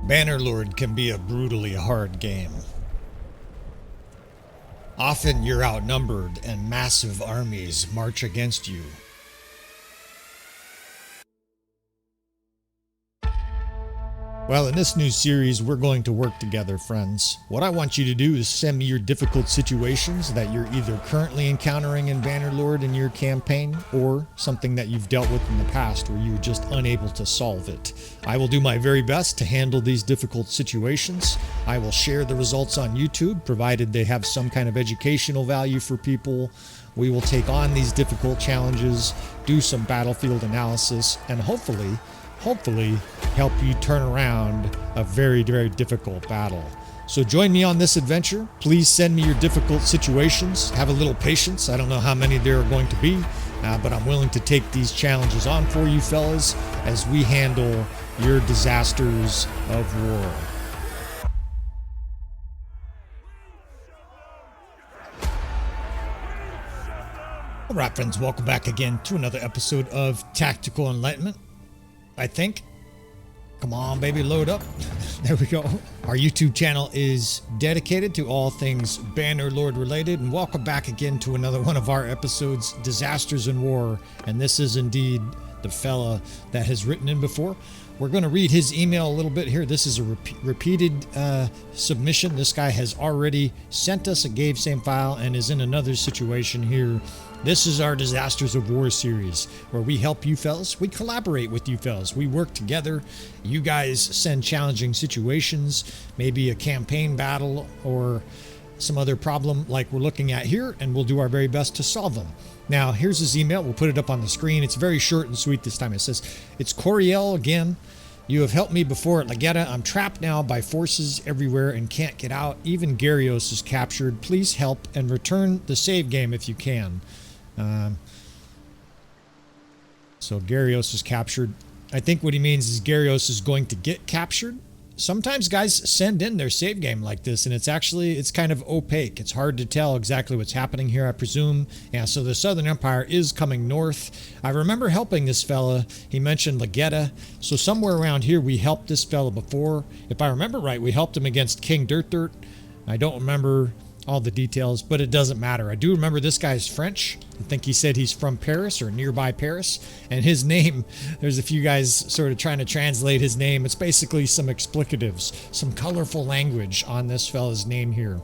Bannerlord can be a brutally hard game. Often you're outnumbered and massive armies march against you. Well, in this new series, we're going to work together, friends. What I want you to do is send me your difficult situations that you're either currently encountering in Bannerlord in your campaign, or something that you've dealt with in the past where you're just unable to solve it. I will do my very best to handle these difficult situations. I will share the results on YouTube, provided they have some kind of educational value for people. We will take on these difficult challenges, do some battlefield analysis, and hopefully help you turn around a very, very difficult battle. So join me on this adventure. Please send me your difficult situations. Have a little patience. I don't know how many there are going to be, but I'm willing to take these challenges on for you fellas as we handle your disasters of war. All right, friends, welcome back again to another episode of Tactical Enlightenment. I think. Come on, baby, load up. There we go. Our YouTube channel is dedicated to all things Bannerlord related, and welcome back again to another one of our episodes, Disasters in War. And this is indeed the fella that has written in before. We're going to read his email a little bit here. This is a repeated submission. This guy has already sent us a Gave Same file and is in another situation here. This is our Disasters of War series, where we help you fellas. We collaborate with you fellas. We work together. You guys send challenging situations, maybe a campaign battle or some other problem like we're looking at here, and we'll do our very best to solve them. Now, here's his email. We'll put it up on the screen. It's very short and sweet this time. It says, "It's Coriel again. You have helped me before at Legetta. I'm trapped now by forces everywhere and can't get out. Even Garios is captured. Please help and return the save game if you can." So Garios is captured. I think what he means is Garios is going to get captured. Sometimes guys send in their save game like this, and it's kind of opaque. It's hard to tell exactly what's happening here, I presume. Yeah, so the Southern Empire is coming north. I remember helping this fella. He mentioned Legetta. So somewhere around here we helped this fella before. If I remember right, we helped him against King Dirt. I don't remember all the details, but it doesn't matter. I do remember this guy's French. I think he said he's from Paris or nearby Paris, and his name, there's a few guys sort of trying to translate his name. It's basically some explicatives, some colorful language on this fella's name here.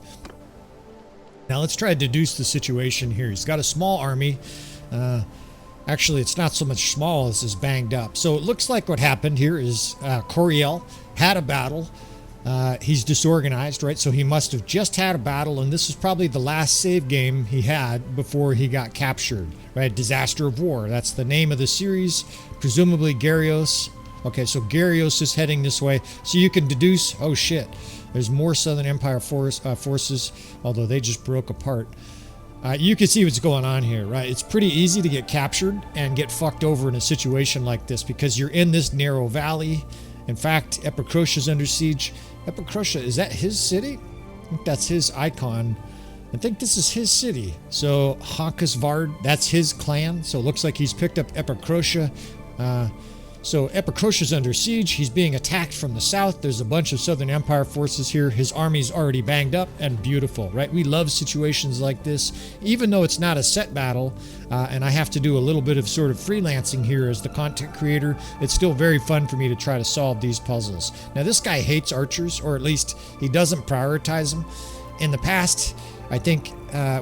Now let's try to deduce the situation here. He's got a small army. Actually, it's not so much small as is banged up. So it looks like what happened here is Coriel had a battle. He's disorganized, right? So he must have just had a battle, and this is probably the last save game he had before he got captured, right? Disaster of War. That's the name of the series. Presumably Garios. Okay, so Garios is heading this way. So you can deduce, oh shit, there's more Southern Empire forces, although they just broke apart. You can see what's going on here, right? It's pretty easy to get captured and get fucked over in a situation like this because you're in this narrow valley. In fact, Epicrotea is under siege. Epicrotea, is that his city? I think that's his icon. I think this is his city. So Hankasvard, that's his clan. So it looks like he's picked up Epicrotea. So Epicrotea's under siege. He's being attacked from the south. There's a bunch of Southern Empire forces here. His army's already banged up and beautiful, right? We love situations like this, even though it's not a set battle, and I have to do a little bit of sort of freelancing here as the content creator. It's still very fun for me to try to solve these puzzles. Now, this guy hates archers, or at least he doesn't prioritize them. In the past, I think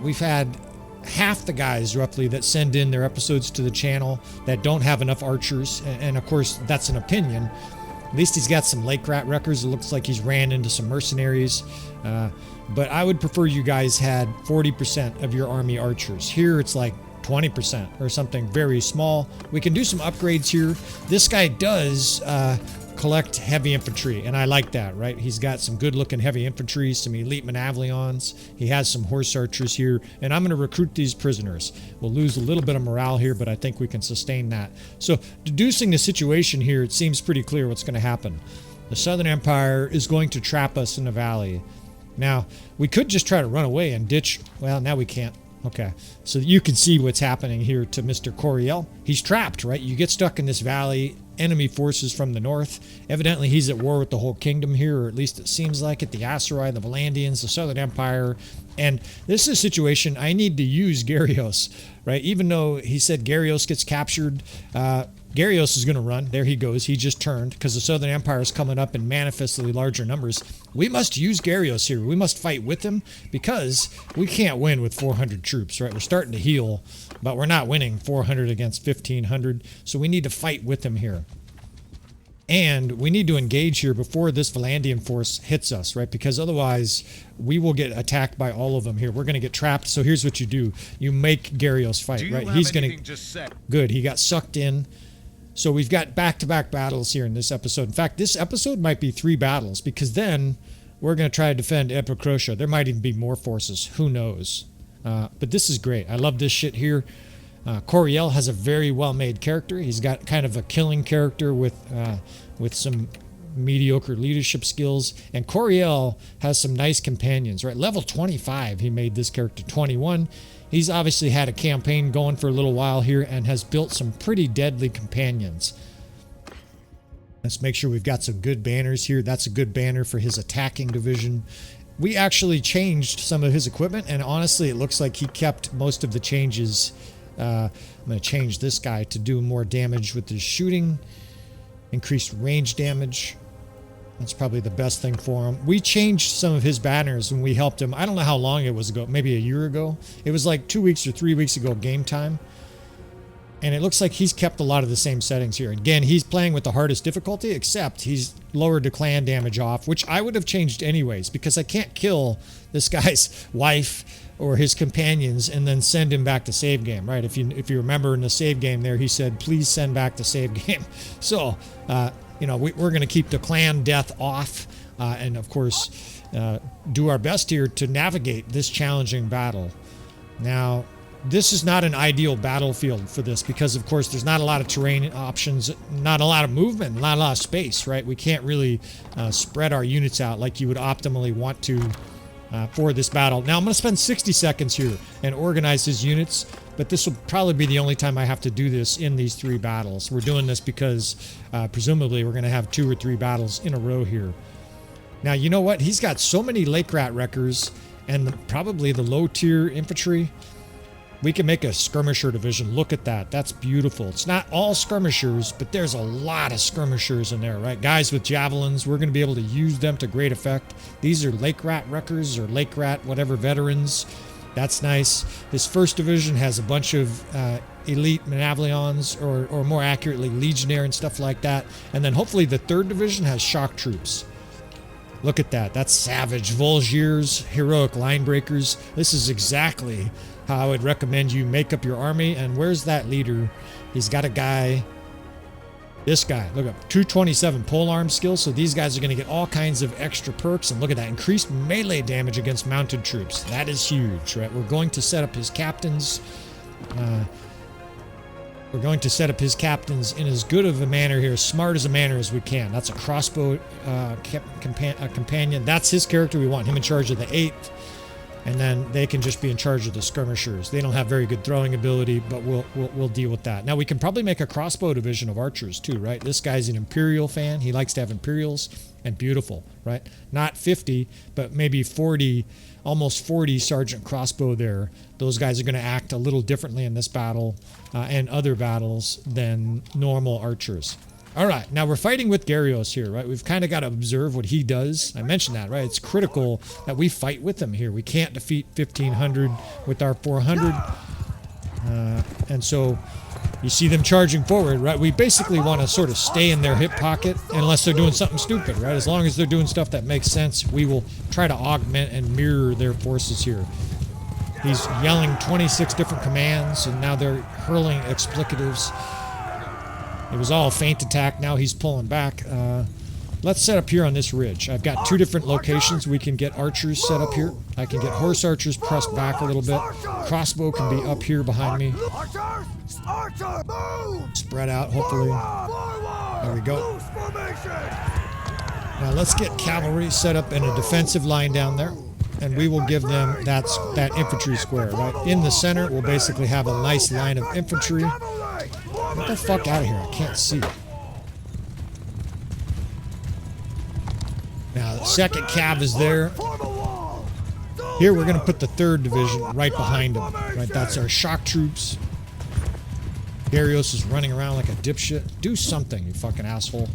we've had half the guys roughly that send in their episodes to the channel that don't have enough archers, and of course that's an opinion. At least he's got some lake rat records. It looks like he's ran into some mercenaries, but I would prefer you guys had 40% of your army archers. Here it's like 20% or something very small. We can do some upgrades here. This guy does collect heavy infantry, and I like that, right? He's got some good looking heavy infantry, some elite Manavlions. He has some horse archers here, and I'm going to recruit these prisoners. We'll lose a little bit of morale here, but I think we can sustain that. So deducing the situation here, it seems pretty clear what's going to happen. The Southern Empire is going to trap us in the valley. Now, we could just try to run away and ditch. Well, now we can't. Okay, so you can see what's happening here to Mr. Coriel. He's trapped, right? You get stuck in this valley. enemy forces from the north. Evidently, he's at war with the whole kingdom here, or at least it seems like it. The Asuroi, the Valandians, the Southern Empire. And this is a situation I need to use Garios, right? Even though he said Garios gets captured, Garios is going to run. There he goes. He just turned because the Southern Empire is coming up in manifestly larger numbers. We must use Garios here. We must fight with him because we can't win with 400 troops, right? We're starting to heal, but we're not winning 400 against 1,500. So we need to fight with him here. And we need to engage here before this Valandian force hits us, right? Because otherwise we will get attacked by all of them here. We're going to get trapped. So here's what you do. You make Garios fight, right? He's going to... Good. He got sucked in. So we've got back-to-back battles here in this episode. In fact, this episode might be 3 battles because then we're going to try to defend Epicrotea. There might even be more forces. Who knows? But this is great. I love this shit here. Coriel has a very well-made character. He's got kind of a killing character with some mediocre leadership skills. And Coriel has some nice companions, right? Level 25, he made this character 21. He's obviously had a campaign going for a little while here and has built some pretty deadly companions. Let's make sure we've got some good banners here. That's a good banner for his attacking division. We actually changed some of his equipment, and honestly, it looks like he kept most of the changes. I'm going to change this guy to do more damage with his shooting. Increased range damage. That's probably the best thing for him. We changed some of his banners when we helped him. I don't know how long it was ago. Maybe a year ago. It was like 2 weeks or 3 weeks ago game time. And it looks like he's kept a lot of the same settings here. Again, he's playing with the hardest difficulty, except he's lowered the clan damage off, which I would have changed anyways, because I can't kill this guy's wife or his companions and then send him back to save game, right? If you remember in the save game there, he said, please send back to save game. So, you know, we're going to keep the clan death off and, of course, do our best here to navigate this challenging battle. Now, this is not an ideal battlefield for this because, of course, there's not a lot of terrain options, not a lot of movement, not a lot of space, right? We can't really spread our units out like you would optimally want to for this battle. Now, I'm going to spend 60 seconds here and organize his units, but this will probably be the only time I have to do this in these 3 battles. We're doing this because presumably we're going to have 2 or 3 battles in a row here. Now, you know what? He's got so many Lake Rat Wreckers and probably the low-tier infantry. We can make a skirmisher division. Look at that. That's beautiful. It's not all skirmishers, but there's a lot of skirmishers in there, right? Guys with javelins, we're going to be able to use them to great effect. These are Lake Rat Wreckers or Lake Rat whatever veterans. That's nice. His first division has a bunch of elite Manavlions, or more accurately, Legionnaire and stuff like that. And then hopefully the 3rd division has shock troops. Look at that. That's savage. Volgiers, heroic line breakers. This is exactly how I would recommend you make up your army. And where's that leader? He's got a guy. This guy. Look up. 227 polearm skill. So these guys are going to get all kinds of extra perks. And look at that. Increased melee damage against mounted troops. That is huge, right? We're going to set up his captains. We're going to set up his captains in as good of a manner here, as smart as a manner as we can. That's a crossbow companion. That's his character. We want him in charge of the 8th. And then they can just be in charge of the skirmishers. They don't have very good throwing ability, but we'll deal with that. Now, we can probably make a crossbow division of archers too, right? This guy's an Imperial fan. He likes to have Imperials, and beautiful, right? Not 50, but maybe 40, almost 40 Sergeant Crossbow there. Those guys are going to act a little differently in this battle and other battles than normal archers. All right, now we're fighting with Garios here, right? We've kind of got to observe what he does. I mentioned that, right? It's critical that we fight with him here. We can't defeat 1,500 with our 400. And so you see them charging forward, right? We basically want to sort of stay in their hip pocket unless they're doing something stupid, right? As long as they're doing stuff that makes sense, we will try to augment and mirror their forces here. He's yelling 26 different commands, and now they're hurling explicatives. It was all a feint attack. Now he's pulling back. Let's set up here on this ridge. I've got 2 different locations. We can get archers set up here. I can get horse archers pressed back a little bit. Crossbow can be up here behind me. Spread out, hopefully. There we go. Now let's get cavalry set up in a defensive line down there. And we will give them that infantry square, right? In the center, we'll basically have a nice line of infantry. Get the fuck out of here. I can't see. Now, the second cav is there. Here, we're going to put the 3rd Division right behind them. Right, that's our shock troops. Garios is running around like a dipshit. Do something, you fucking asshole.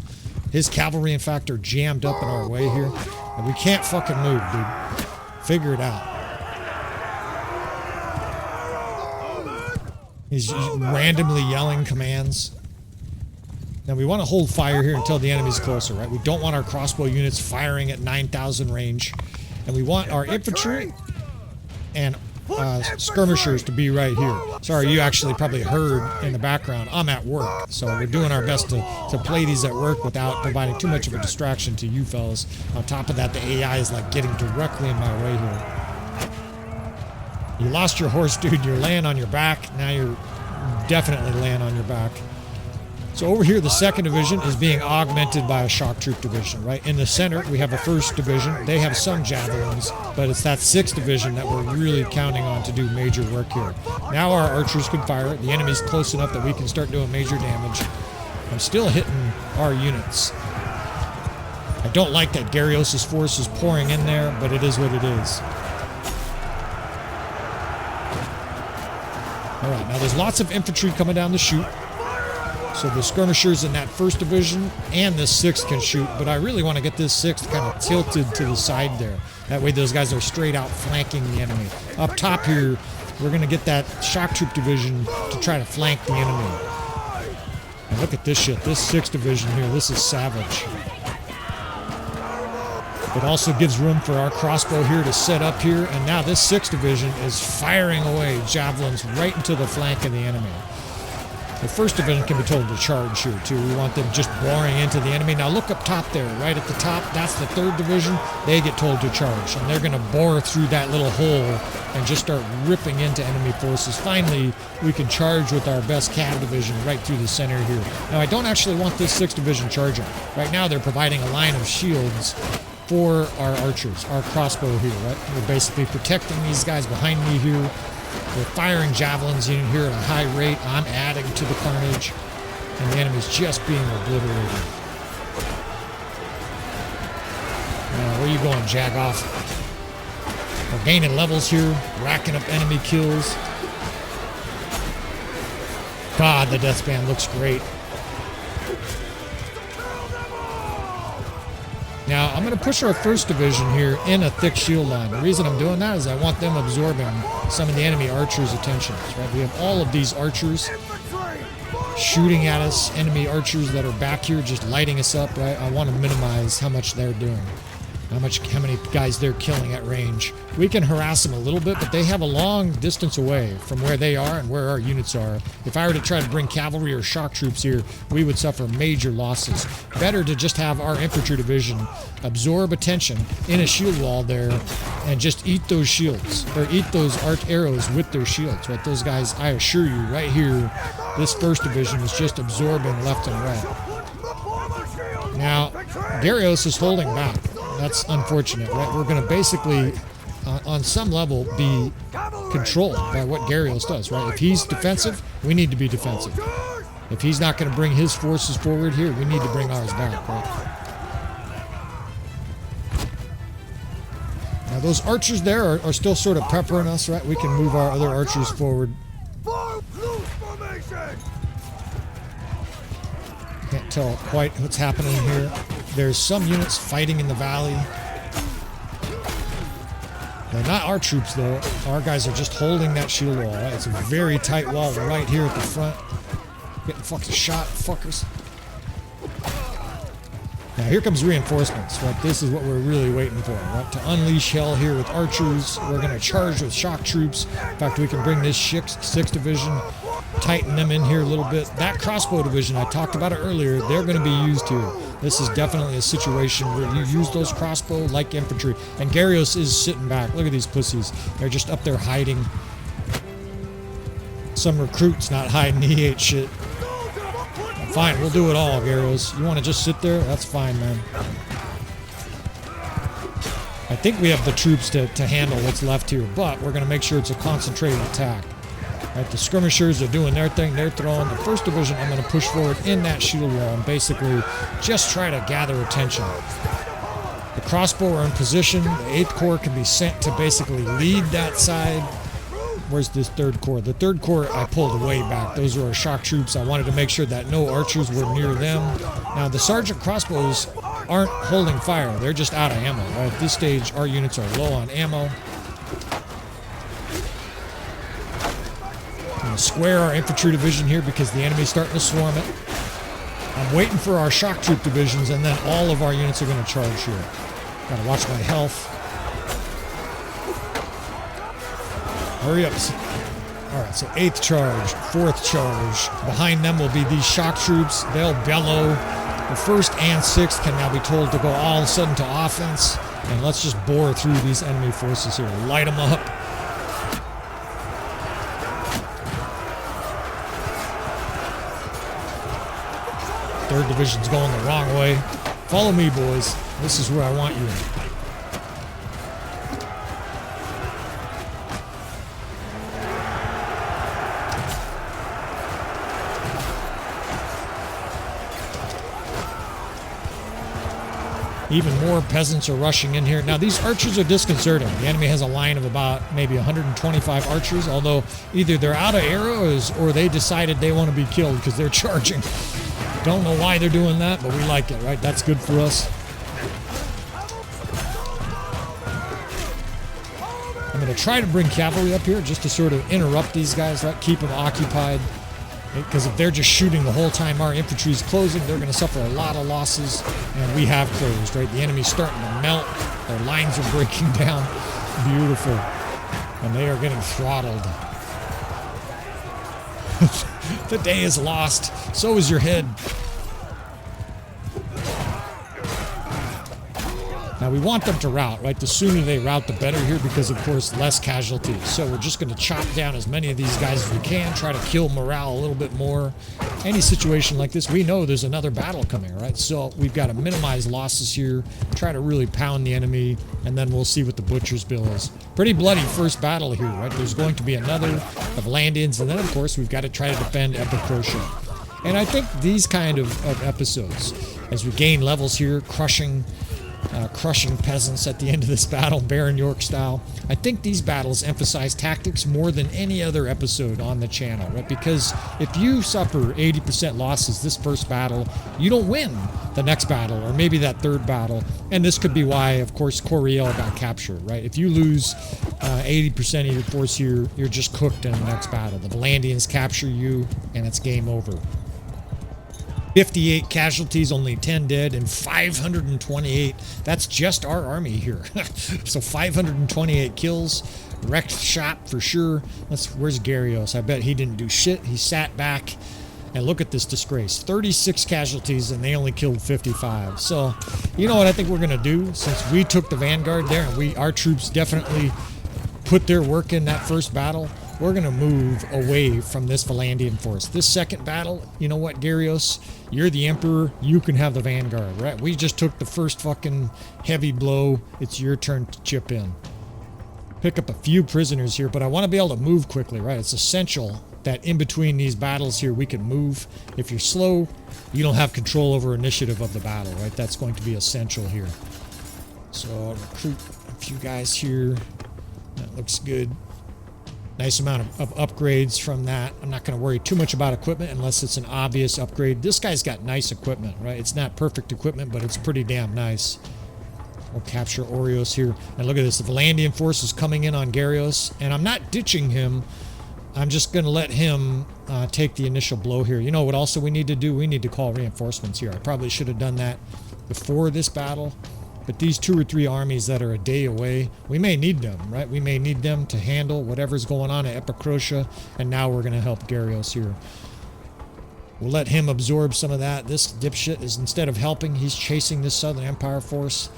His cavalry, in fact, are jammed up in our way here. And we can't fucking move, dude. Figure it out. He's randomly yelling commands. Now, we want to hold fire here until the enemy's closer, right? We don't want our crossbow units firing at 9,000 range. And we want our infantry and skirmishers to be right here. Sorry, you actually probably heard in the background, I'm at work. So we're doing our best to play these at work without providing too much of a distraction to you fellas. On top of that, the AI is like getting directly in my way here. You lost your horse, dude. You're laying on your back. Now you're definitely laying on your back. So over here, the 2nd Division is being augmented by a shock troop division, right? In the center, we have a 1st Division. They have some javelins, but it's that 6th Division that we're really counting on to do major work here. Now our archers can fire. The enemy's close enough that we can start doing major damage. I'm still hitting our units. I don't like that Garios' force is pouring in there, but it is what it is. All right, now there's lots of infantry coming down the chute. So the skirmishers in that 1st Division and this 6th can shoot, but I really want to get this 6th kind of tilted to the side there. That way those guys are straight out flanking the enemy. Up top here, we're going to get that shock troop division to try to flank the enemy. And look at this shit. This 6th Division here, this is savage. It also gives room for our crossbow here to set up here, and now this 6th Division is firing away javelins right into the flank of the enemy. The 1st Division can be told to charge here, too. We want them just boring into the enemy. Now, look up top there, right at the top. That's the 3rd Division. They get told to charge, and they're going to bore through that little hole and just start ripping into enemy forces. Finally, we can charge with our best cav division right through the center here. Now, I don't actually want this 6th Division charging. Right now, they're providing a line of shields for our archers, our crossbow here, right? We're basically protecting these guys behind me here. We're firing javelins in here at a high rate. I'm adding to the carnage, and the enemy's just being obliterated. Where are you going, Jagoff? We're gaining levels here, racking up enemy kills. God, the death span looks great. Now, I'm going to push our 1st Division here in a thick shield line. The reason I'm doing that is I want them absorbing some of the enemy archers' attentions, right? We have all of these archers shooting at us, enemy archers that are back here just lighting us up, right? I want to minimize how much they're doing, how many guys they're killing at range. We can harass them a little bit, but they have a long distance away from where they are and where our units are. If I were to try to bring cavalry or shock troops here, we would suffer major losses. Better to just have our infantry division absorb attention in a shield wall there and just eat those shields, or eat those arrows with their shields, right? Those guys, I assure you, right here, this 1st Division is just absorbing left and right. Now, Garios is holding back. That's unfortunate, right? We're going to basically, on some level, be controlled by what Garios does, right? If he's defensive, we need to be defensive. If he's not going to bring his forces forward here, we need to bring ours back, right? Now, those archers there are still sort of peppering us, right? We can move our other archers forward. Can't tell quite what's happening here. There's some units fighting in the valley. They're not our troops, though. Our guys are just holding that shield wall, right? It's a very tight wall right here at the front. Getting fucking shot, fuckers. Now, here comes reinforcements, right? This is what we're really waiting for, right? To unleash hell here with archers. We're going to charge with shock troops. In fact, we can bring this 6th Division, tighten them in here a little bit. That crossbow division, I talked about it earlier, they're going to be used here. This is definitely a situation where you use those crossbow like infantry. And Garios is sitting back. Look at these pussies. They're just up there hiding. Some recruit's not hiding. He ate shit. Fine, we'll do it all, Garios. You want to just sit there? That's fine, man. I think we have the troops to handle what's left here, but we're going to make sure it's a concentrated attack. Right, the skirmishers are doing their thing. They're throwing. The 1st Division, I'm going to push forward in that shield wall and basically just try to gather attention. The crossbow are in position. The 8th Corps can be sent to basically lead that side. Where's this 3rd Corps? The 3rd Corps I pulled way back. Those are our shock troops. I wanted to make sure that no archers were near them. Now the sergeant crossbows aren't holding fire. They're just out of ammo. Right? At this stage, our units are low on ammo. I'm going to square our infantry division here because the enemy's starting to swarm it. I'm waiting for our shock troop divisions, and then all of our units are going to charge here. Got to watch my health. Hurry up. All right, so 8th charge, 4th charge. Behind them will be these shock troops. They'll bellow. The 1st and 6th can now be told to go all of a sudden to offense. And let's just bore through these enemy forces here. Light them up. Third division's going the wrong way. Follow me, boys. This is where I want you. Even more peasants are rushing in here. Now, these archers are disconcerting. The enemy has a line of about maybe 125 archers, although either they're out of arrows or they decided they want to be killed because they're charging. Don't know why they're doing that, but we like it, right? That's good for us. I'm going to try to bring cavalry up here just to sort of interrupt these guys, right? Keep them occupied. Because if they're just shooting the whole time our infantry is closing, they're going to suffer a lot of losses. And we have closed, right? The enemy's starting to melt. Their lines are breaking down. Beautiful. And they are getting throttled. The day is lost. So is your head. Now, we want them to rout, right? The sooner they rout, the better here because, of course, less casualties. So we're just going to chop down as many of these guys as we can, try to kill morale a little bit more. Any situation like this, we know there's another battle coming, right? So we've got to minimize losses here, try to really pound the enemy, and then we'll see what the butcher's bill is. Pretty bloody first battle here, right? There's going to be another of land-ins, and then, of course, we've got to try to defend Epicrotea. And I think these kind of episodes, as we gain levels here, crushing peasants at the end of this battle, Baron York style. I think these battles emphasize tactics more than any other episode on the channel, right? Because if you suffer 80% losses this first battle, you don't win the next battle, or maybe that third battle. And this could be why, of course, Coriel got captured, right? If you lose 80% of your force here, you're just cooked in the next battle. The Valandians capture you, and it's game over. 58 casualties, only 10 dead, and 528. That's just our army here. So 528 kills, wrecked shop for sure. Where's Garios? I bet he didn't do shit. He sat back, and look at this disgrace. 36 casualties, and they only killed 55. So, you know what I think we're going to do? Since we took the vanguard there, and our troops definitely put their work in that first battle, we're going to move away from this Valandian force. This second battle, you know what, Garios? You're the Emperor. You can have the vanguard, right? We just took the first fucking heavy blow. It's your turn to chip in. Pick up a few prisoners here, but I want to be able to move quickly, right? It's essential that in between these battles here, we can move. If you're slow, you don't have control over initiative of the battle, right? That's going to be essential here. So I'll recruit a few guys here. That looks good. Nice amount of upgrades from that. I'm not going to worry too much about equipment unless it's an obvious upgrade. This guy's got nice equipment, right? It's not perfect equipment, but it's pretty damn nice. We'll capture Oreos here. And look at this. The Valandian force is coming in on Garios, and I'm not ditching him. I'm just going to let him take the initial blow here. You know what also we need to do? We need to call reinforcements here. I probably should have done that before this battle. But these 2 or 3 armies that are a day away, we may need them, right? We may need them to handle whatever's going on at Epicrotea, and now we're going to help Garios here. We'll let him absorb some of that. This dipshit is, instead of helping, he's chasing this Southern Empire force.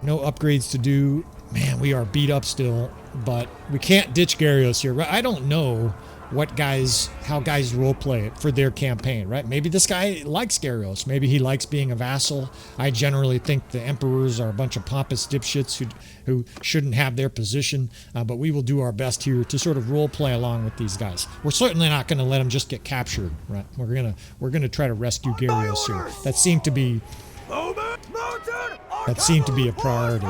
No upgrades to do. Man, we are beat up still, but we can't ditch Garios here. I don't know how guys roleplay it for their campaign, right? Maybe this guy likes Garios. Maybe he likes being a vassal. I generally think the emperors are a bunch of pompous dipshits who shouldn't have their position, but we will do our best here to sort of roleplay along with these guys. We're certainly not going to let them just get captured, right? We're gonna try to rescue Garios here. That seemed to be That seemed to be a priority.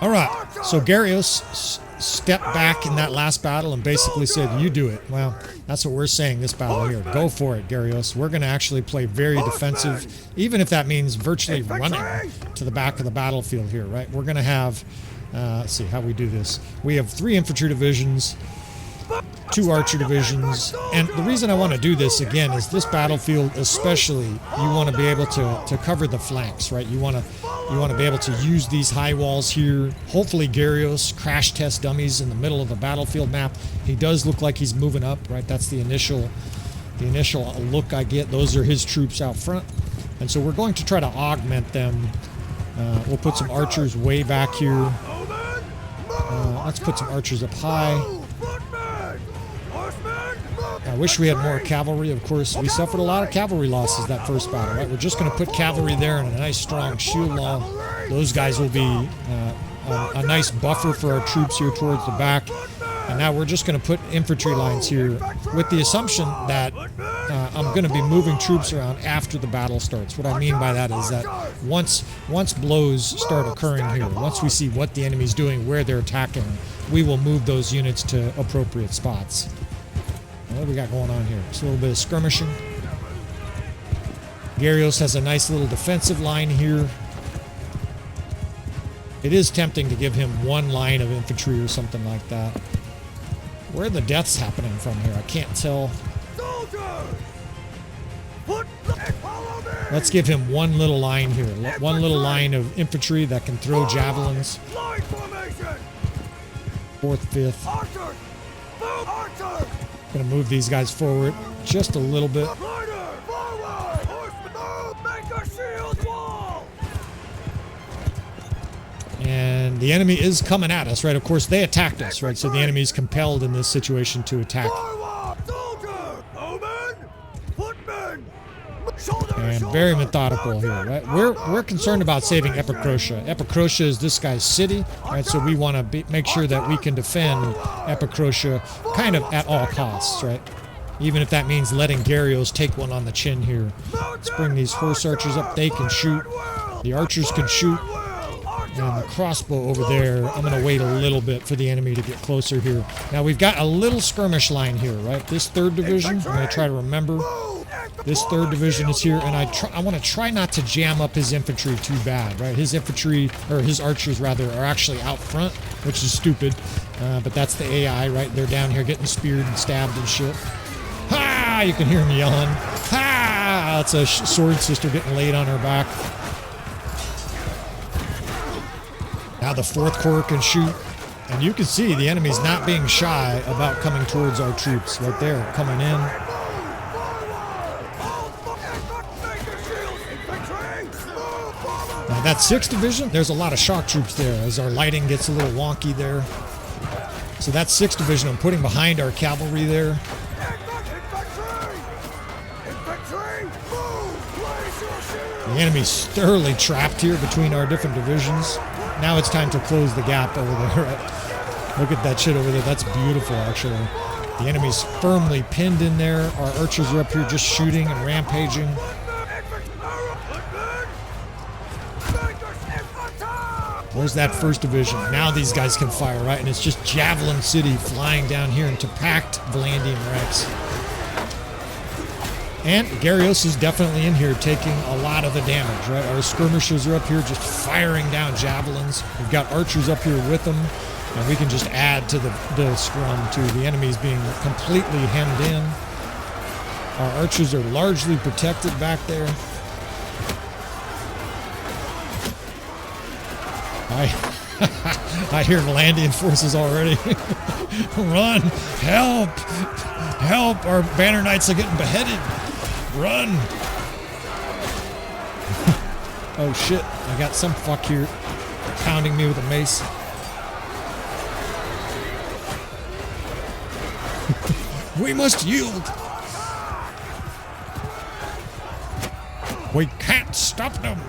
All right, so Garios stepped back in that last battle and basically said, you do it. Well, that's what we're saying this battle here. Go for it, Garios. We're going to actually play very defensive, even if that means virtually running to the back of the battlefield here, right? We're going to have, let's see how we do this. We have 3 infantry divisions, 2 archer divisions, and the reason I want to do this again is this battlefield especially, you want to be able to cover the flanks, right? You want to be able to use these high walls here. Hopefully Garios crash test dummies in the middle of the battlefield map. He does look like he's moving up, right? That's the initial look I get. Those are his troops out front, and so we're going to try to augment them. We'll put some archers way back here. Let's put some archers up high. I wish we had more cavalry. Of course, we suffered a lot of cavalry losses that first battle, right? We're just going to put cavalry there and a nice strong shield wall. Those guys will be a nice buffer for our troops here towards the back. And now we're just going to put infantry lines here with the assumption that I'm going to be moving troops around after the battle starts. What I mean by that is that once blows start occurring here, once we see what the enemy's doing, where they're attacking, we will move those units to appropriate spots. What do we got going on here? Just a little bit of skirmishing. Garios has a nice little defensive line here. It is tempting to give him 1 line of infantry or something like that. Where are the deaths happening from here? I can't tell. Let's give him 1 little line here. 1 little line of infantry that can throw javelins. 4th, 5th. Gonna move these guys forward just a little bit. And the enemy is coming at us, right? Of course, they attacked us, right? So the enemy is compelled in this situation to attack. And very methodical here, right? We're concerned about saving Epicrotea. Epicrotea is this guy's city, right? So we want to make sure that we can defend Epicrotea kind of at all costs, right? Even if that means letting Garios take one on the chin here. Let's bring these horse archers up. They can shoot. The archers can shoot. And the crossbow over there, I'm going to wait a little bit for the enemy to get closer here. Now we've got a little skirmish line here, right? This 3rd division, I'm going to try to remember. This 3rd division is here, and I want to try not to jam up his infantry too bad, right? His infantry, or his archers rather, are actually out front, which is stupid. But that's the AI, right? They're down here getting speared and stabbed and shit. Ha! You can hear him yelling. Ha! That's a sword sister getting laid on her back. Now the 4th Corps can shoot. And you can see the enemy's not being shy about coming towards our troops right there, coming in. Now that 6th division, there's a lot of shock troops there as our lighting gets a little wonky there. So that 6th division I'm putting behind our cavalry there. The enemy's thoroughly trapped here between our different divisions. Now it's time to close the gap over there. Look at that shit over there. That's beautiful, actually. The enemy's firmly pinned in there. Our archers are up here just shooting and rampaging. Where's that 1st division? Now these guys can fire, right? And it's just Javelin City flying down here into packed Vlandian ranks. And Garios is definitely in here taking a lot of the damage, right? Our skirmishers are up here just firing down javelins. We've got archers up here with them, and we can just add to the scrum to the enemies being completely hemmed in. Our archers are largely protected back there. I hear Vlandian forces already. Run! Help! Help! Our banner knights are getting beheaded! Run! Oh shit, I got some fuck here pounding me with a mace. We must yield! We can't stop them!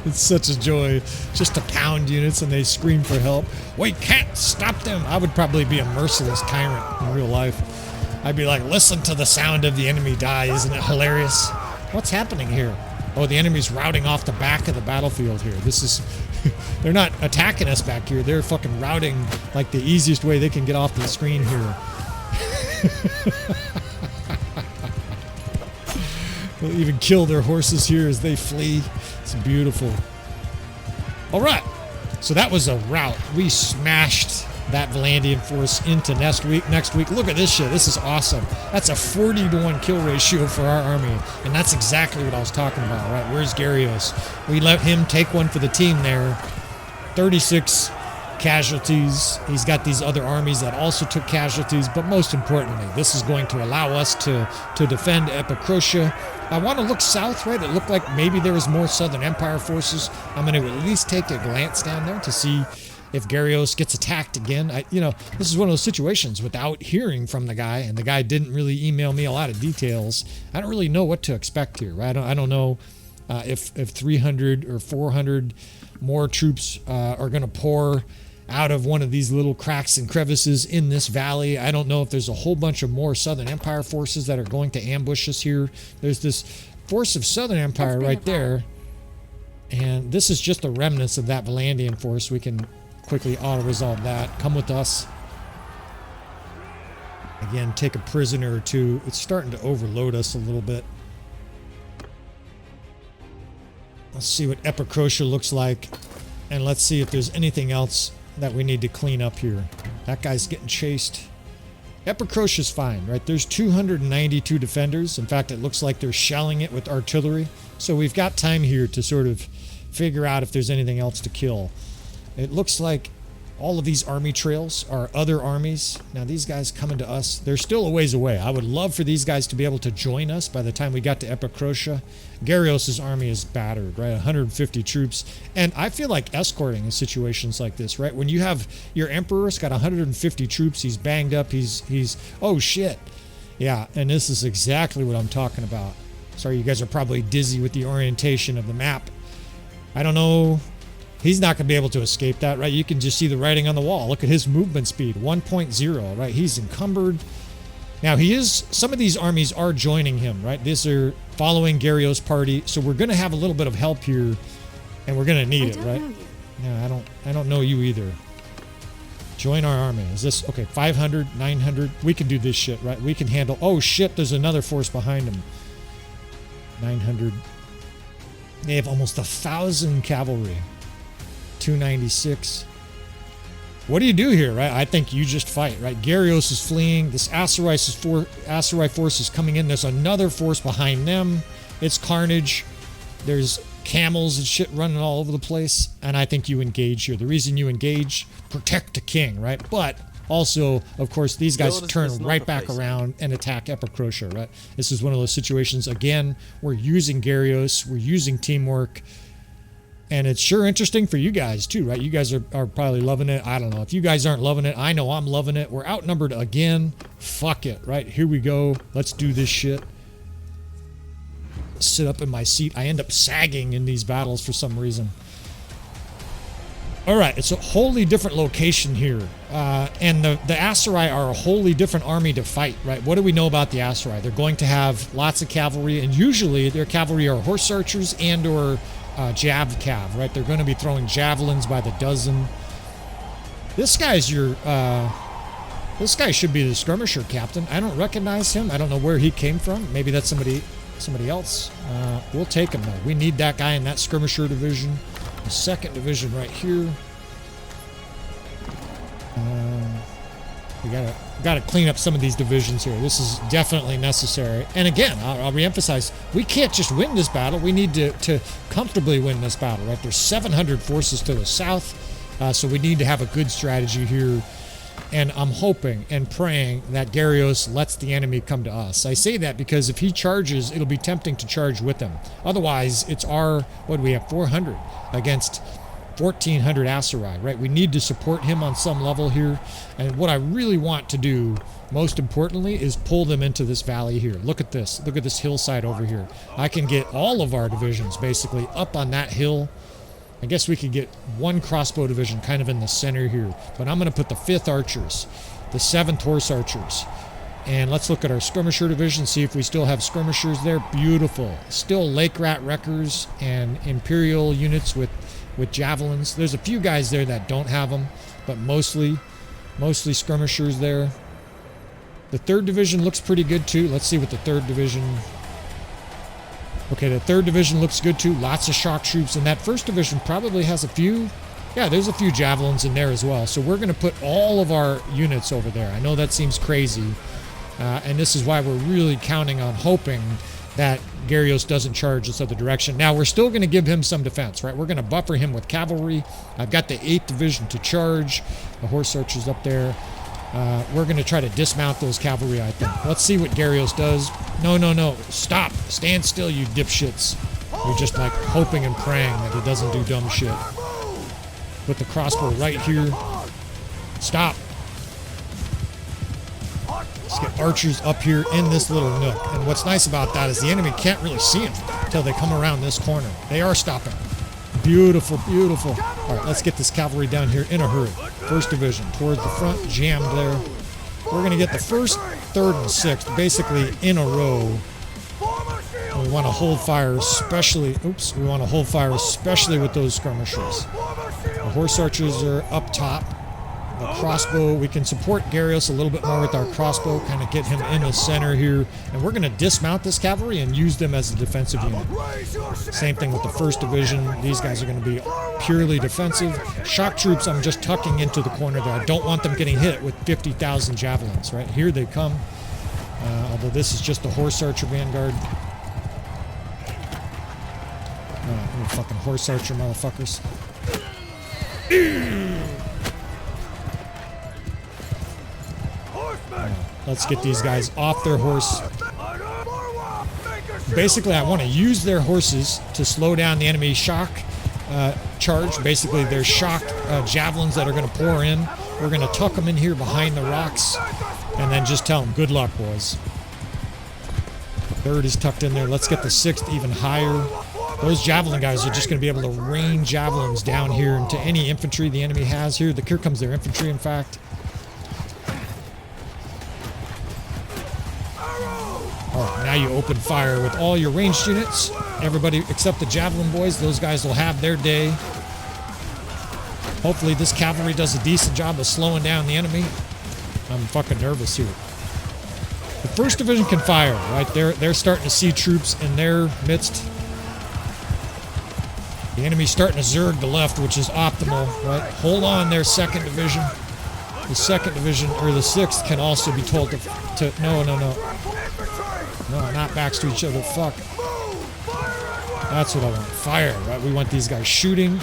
It's such a joy just to pound units and they scream for help. We can't stop them! I would probably be a merciless tyrant in real life. I'd be like, listen to the sound of the enemy die. Isn't it hilarious? What's happening here? Oh, the enemy's routing off the back of the battlefield here. This is... They're not attacking us back here. They're fucking routing like the easiest way they can get off the screen here. They'll even kill their horses here as they flee. It's beautiful. All right. So that was a rout. We smashed that Valandian force into next week. Look at this shit. This is awesome. That's a 40-to-1 kill ratio for our army. And that's exactly what I was talking about, right? Where's Garios? We let him take one for the team there. 36 casualties. He's got these other armies that also took casualties. But most importantly, this is going to allow us to defend Epicrotea. I want to look south, right? It looked like maybe there was more Southern Empire forces. I'm going to at least take a glance down there to see if Garios gets attacked again. This is one of those situations without hearing from the guy, and the guy didn't really email me a lot of details. I don't really know what to expect here, right? I don't know if 300 or 400 more troops are going to pour out of one of these little cracks and crevices in this valley. I don't know if there's a whole bunch of more Southern Empire forces that are going to ambush us here. There's this force of Southern Empire right there, and this is just the remnants of that Valandian force. We can quickly auto-resolve that. Come with us. Again, take a prisoner or two. It's starting to overload us a little bit. Let's see what Epicrotea looks like, and let's see if there's anything else that we need to clean up here. That guy's getting chased. Epicrotea's fine, right? There's 292 defenders. In fact, it looks like they're shelling it with artillery. So we've got time here to sort of figure out if there's anything else to kill. It looks like all of these army trails are other armies. Now, these guys coming to us, they're still a ways away. I would love for these guys to be able to join us by the time we got to Epicrotea. Garios' army is battered, right? 150 troops. And I feel like escorting in situations like this, right? When you have your emperor's got 150 troops, he's banged up, he's oh shit. Yeah, and this is exactly what I'm talking about. Sorry, you guys are probably dizzy with the orientation of the map. I don't know. He's not going to be able to escape that, right? You can just see the writing on the wall. Look at his movement speed, 1.0, right? He's encumbered. Now, some of these armies are joining him, right? These are following Garios' party. So we're going to have a little bit of help here, and we're going to need it, right? Yeah, I don't know you either. Join our army. Is this, okay, 500, 900? We can do this shit, right? We can handle, oh shit, there's another force behind him. 900. They have almost 1,000 cavalry. 296. What do you do here, right? I think you just fight, right? Garios is fleeing. This Aserai force is coming in. There's another force behind them. It's carnage. There's camels and shit running all over the place. And I think you engage here. The reason you engage, protect the king, right? But also, of course, these guys turn right back around and attack Epicrotea, right? This is one of those situations. Again, we're using Garios. We're using teamwork. And it's sure interesting for you guys too, right? You guys are probably loving it. I don't know. If you guys aren't loving it, I know I'm loving it. We're outnumbered again. Fuck it, right? Here we go. Let's do this shit. Sit up in my seat. I end up sagging in these battles for some reason. All right, it's a wholly different location here. And the Aserai are a wholly different army to fight, right? What do we know about the Aserai? They're going to have lots of cavalry, and usually their cavalry are horse archers and or jav cav, right? They're going to be throwing javelins by the dozen. This guy's this guy should be the skirmisher captain. I don't recognize him. I don't know where he came from. Maybe that's somebody else. We'll take him though. We need that guy in that skirmisher division. The 2nd division right here. We gotta clean up some of these divisions here. This is definitely necessary. And again, I'll reemphasize, we can't just win this battle. We need to comfortably win this battle, right? There's 700 forces to the south, so we need to have a good strategy here. And I'm hoping and praying that Garios lets the enemy come to us. I say that because if he charges, it'll be tempting to charge with him. Otherwise, it's what do we have, 400 against 1,400 Aserai, right? We need to support him on some level here. And what I really want to do, most importantly, is pull them into this valley here. Look at this. Look at this hillside over here. I can get all of our divisions basically up on that hill. I guess we could get one crossbow division kind of in the center here. But I'm going to put the 5th Archers, the 7th Horse Archers, And let's look at our skirmisher division, see if we still have skirmishers there. Beautiful. Still Lake Rat Wreckers and Imperial units with javelins. There's a few guys there that don't have them, but mostly skirmishers there. The 3rd division looks pretty good too. Let's see what the 3rd division... Okay, the 3rd division looks good too. Lots of shock troops. And that 1st division probably has a few... Yeah, there's a few javelins in there as well. So we're going to put all of our units over there. I know that seems crazy. And this is why we're really counting on hoping that Garios doesn't charge this other direction. Now, we're still going to give him some defense, right? We're going to buffer him with cavalry. I've got the 8th division to charge. The horse archers up there. We're going to try to dismount those cavalry, I think. Let's see what Garios does. No. Stop. Stand still, you dipshits. You're just like hoping and praying that he doesn't do dumb shit. Put the crossbow right here. Stop. Let's get archers up here in this little nook. And what's nice about that is the enemy can't really see them until they come around this corner. They are stopping. Beautiful, beautiful. All right, let's get this cavalry down here in a hurry. 1st division towards the front, jammed there. We're going to get the 1st, 3rd, and 6th basically in a row. And we want to hold fire especially... Oops. We want to hold fire especially with those skirmishers. The horse archers are up top. The crossbow, we can support Garios a little bit more with our crossbow, kind of get him in the center here. And we're going to dismount this cavalry and use them as a defensive unit. Same thing with the 1st division. These guys are going to be purely defensive. Shock troops, I'm just tucking into the corner there. I don't want them getting hit with 50,000 javelins, right? Here they come. Although this is just the horse archer vanguard. You fucking horse archer motherfuckers. Let's get these guys off their horse. Basically, I want to use their horses to slow down the enemy shock charge. Basically, there's shock javelins that are going to pour in. We're going to tuck them in here behind the rocks and then just tell them, good luck, boys. 3rd is tucked in there. Let's get the 6th even higher. Those javelin guys are just going to be able to rain javelins down here into any infantry the enemy has here. Here comes their infantry, in fact. Alright, now you open fire with all your ranged units. Everybody except the javelin boys. Those guys will have their day. Hopefully this cavalry does a decent job of slowing down the enemy. I'm fucking nervous here. The 1st division can fire, right? They're starting to see troops in their midst. The enemy's starting to zerg the left, which is optimal, right? Hold on there, 2nd division. The 2nd division, or the 6th, can also be told to no, not backs to each other, fuck. That's what I want, fire, right? We want these guys shooting.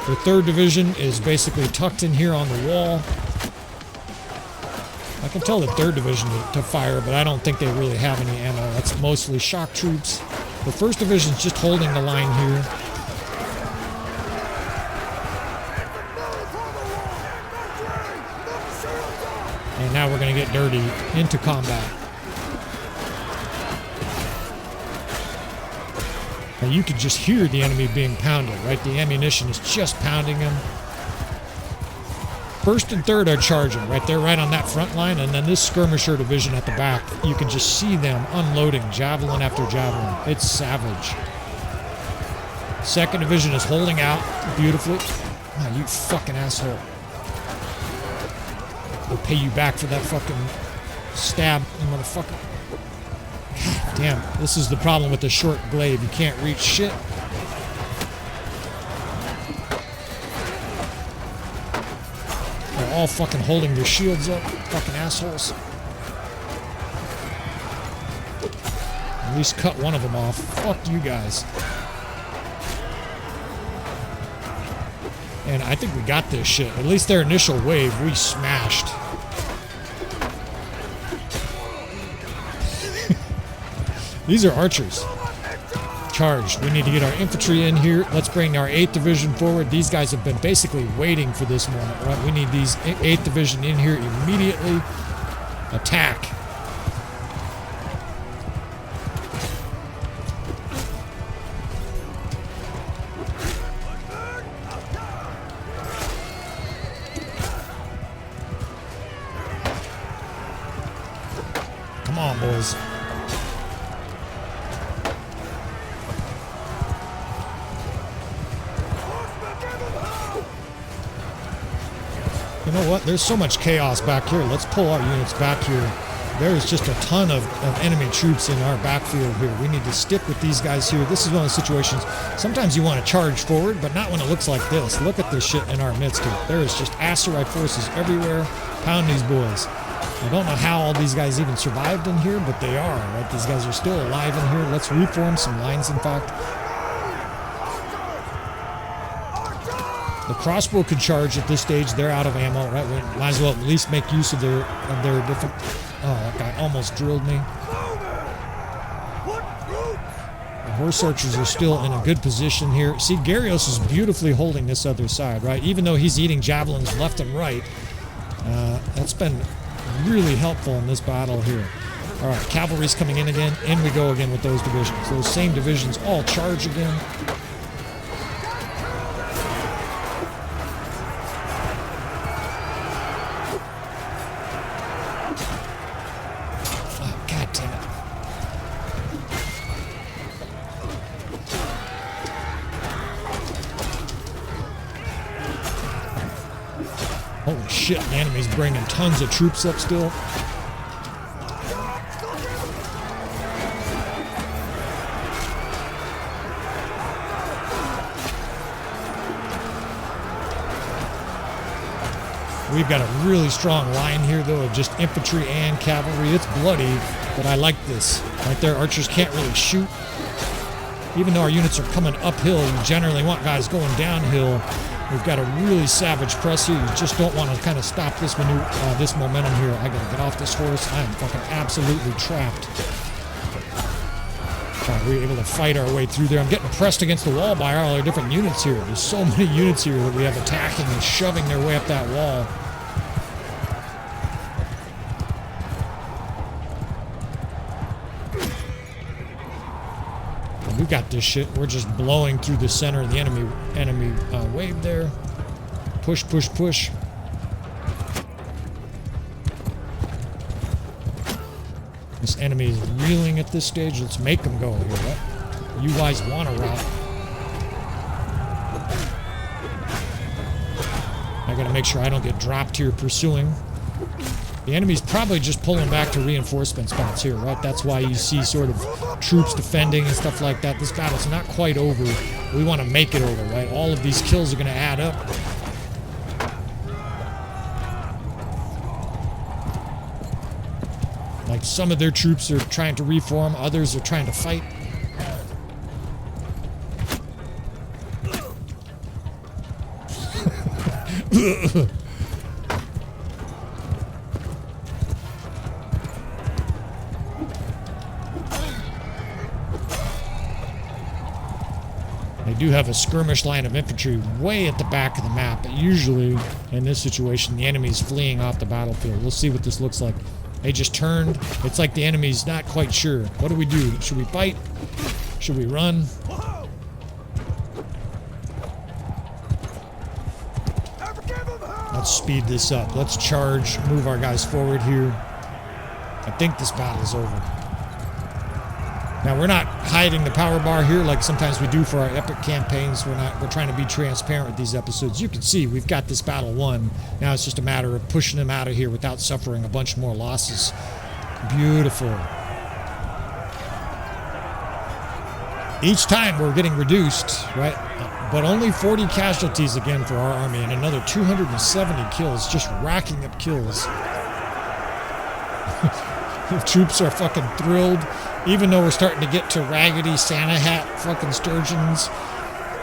The 3rd division is basically tucked in here on the wall. I can tell the 3rd division to fire, but I don't think they really have any ammo. That's mostly shock troops. The 1st division's just holding the line here. And now we're going to get dirty into combat. Now you could just hear the enemy being pounded, right? The ammunition is just pounding them. 1st and 3rd are charging, right? They're right on that front line. And then this skirmisher division at the back, you can just see them unloading javelin after javelin. It's savage. 2nd division is holding out beautifully. Oh, you fucking asshole. We'll pay you back for that fucking stab, you motherfucker. God damn, this is the problem with the short glaive. You can't reach shit. They're all fucking holding their shields up, fucking assholes. At least cut one of them off. Fuck you guys. And I think we got this shit. At least their initial wave, we smashed. These are archers. Charged. We need to get our infantry in here. Let's bring our 8th division forward. These guys have been basically waiting for this moment, right? We need these 8th division in here immediately. Attack. boys. You know what? There's so much chaos back here. Let's pull our units back here. There is just a ton of enemy troops in our backfield here. We need to stick with these guys here. This is one of the situations. Sometimes you want to charge forward, but not when it looks like this. Look at this shit in our midst here. There is just Asteroid forces everywhere. Pound these boys. I don't know how all these guys even survived in here, but they are, right? These guys are still alive in here. Let's reform some lines, in fact. The crossbow could charge at this stage. They're out of ammo, right? We might as well at least make use of their different... Oh, that guy almost drilled me. The horse archers are still in a good position here. See, Garios is beautifully holding this other side, right? Even though he's eating javelins left and right. That's been really helpful in this battle here. All right, cavalry's coming in again. In we go again with those divisions. Those same divisions all charge again. Holy shit, the enemy's bringing tons of troops up still. We've got a really strong line here, though, of just infantry and cavalry. It's bloody, but I like this. Right there, archers can't really shoot. Even though our units are coming uphill, you generally want guys going downhill. We've got a really savage press here. You just don't want to kind of stop this this momentum here. I gotta get off this horse. I am fucking absolutely trapped. We're able to fight our way through there. I'm getting pressed against the wall by all our different units here. There's so many units here that we have attacking and shoving their way up that wall. We got this shit. We're just blowing through the center of the enemy wave there. Push, push, push. This enemy is reeling at this stage. Let's make them go here. What? You guys want to rout. I gotta make sure I don't get dropped here pursuing. The enemy's probably just pulling back to reinforcement spots here, right? That's why you see sort of troops defending and stuff like that. This battle's not quite over. We want to make it over, right? All of these kills are going to add up. Like, some of their troops are trying to reform, others are trying to fight. They do have a skirmish line of infantry way at the back of the map, but usually in this situation the enemy's fleeing off the battlefield. We'll see what this looks like. They just turned. It's like the enemy's not quite sure. What do we do? Should we fight? Should we run? Let's speed this up. Let's charge, move our guys forward here. I think this battle's over. Now, we're not hiding the power bar here like sometimes we do for our epic campaigns. We're trying to be transparent with these episodes. You can see we've got this battle won. Now it's just a matter of pushing them out of here without suffering a bunch more losses. Beautiful. Each time we're getting reduced, right? But only 40 casualties again for our army and another 270 kills, just racking up kills. The troops are fucking thrilled. Even though we're starting to get to raggedy Santa hat fucking sturgeons